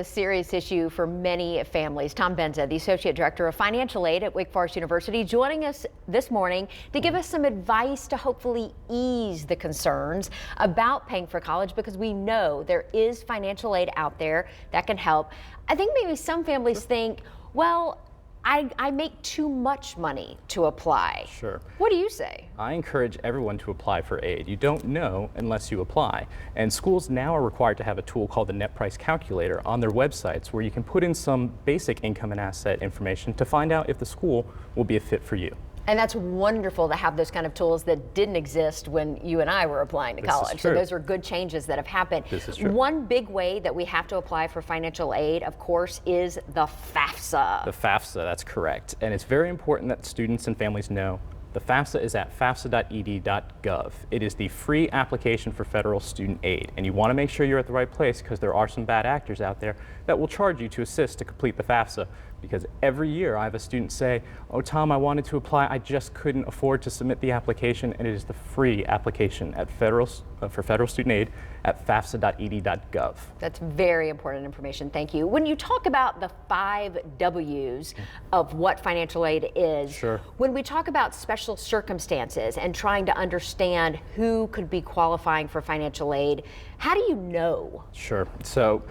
A serious issue for many families. Tom Benza, the Associate Director of Financial Aid at Wake Forest University, joining us this morning to give us some advice to hopefully ease the concerns about paying for college, because we know there is financial aid out there that can help. I think maybe some families think, well, I make too much money to apply. Sure. What do you say? I encourage everyone to apply for aid. You don't know unless you apply. And schools now are required to have a tool called the Net Price Calculator on their websites, where you can put in some basic income and asset information to find out if the school will be a fit for you. And that's wonderful to have those kind of tools that didn't exist when you and I were applying to college. So those are good changes that have happened. This is true. One big way that we have to apply for financial aid, of course, is the FAFSA. The FAFSA, that's correct. And it's very important that students and families know the FAFSA is at fafsa.ed.gov. It is the free application for federal student aid. And you want to make sure you're at the right place, because there are some bad actors out there that will charge you to assist to complete the FAFSA. Because every year I have a student say, oh, Tom, I wanted to apply, I just couldn't afford to submit the application. And it is the free application at for federal student aid at fafsa.ed.gov. That's very important information. Thank you. When you talk about the 5 W's of what financial aid is, Sure. When we talk about special circumstances and trying to understand who could be qualifying for financial aid, how do you know? Sure. So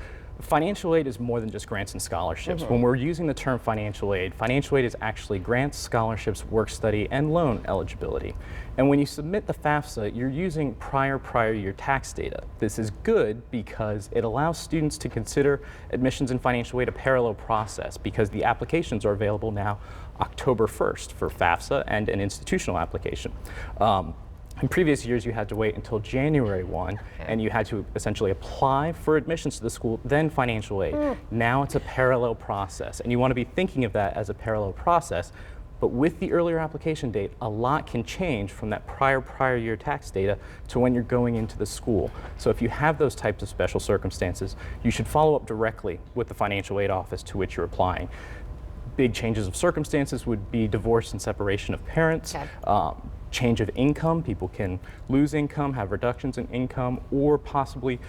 financial aid is more than just grants and scholarships. When we're using the term financial aid is actually grants, scholarships, work study, and loan eligibility. And when you submit the FAFSA, you're using prior year tax data. This is good because it allows students to consider admissions in financial aid a parallel process, because the applications are available now October 1st for FAFSA and an institutional application. In previous years, you had to wait until January 1, and you had to essentially apply for admissions to the school, then financial aid. Now it's a parallel process, and you want to be thinking of that as a parallel process. But with the earlier application date, a lot can change from that prior year tax data to when you're going into the school. So if you have those types of special circumstances, you should follow up directly with the financial aid office to which you're applying. Big changes of circumstances would be divorce and separation of parents. Change of income, people can lose income, have reductions in income, or possibly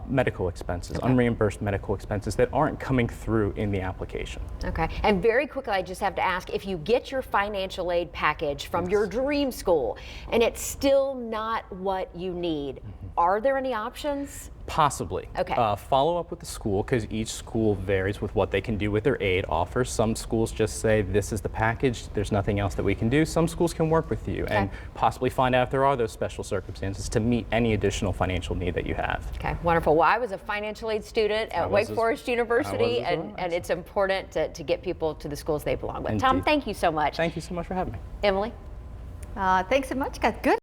medical expenses, unreimbursed medical expenses that aren't coming through in the application. Okay, and very quickly, I just have to ask, if you get your financial aid package from your dream school and it's still not what you need, are there any options? Possibly. Okay. Follow up with the school, because each school varies with what they can do with their aid offers. Some schools just say, this is the package, there's nothing else that we can do. Some schools can work with you and possibly find out if there are those special circumstances to meet any additional financial need that you have. Okay, wonderful. Well, I was a financial aid student at Wake Forest University, and it's important to get people to the schools they belong with. Indeed. Tom, thank you so much. Thank you so much for having me. Emily? Thanks so much. Got good.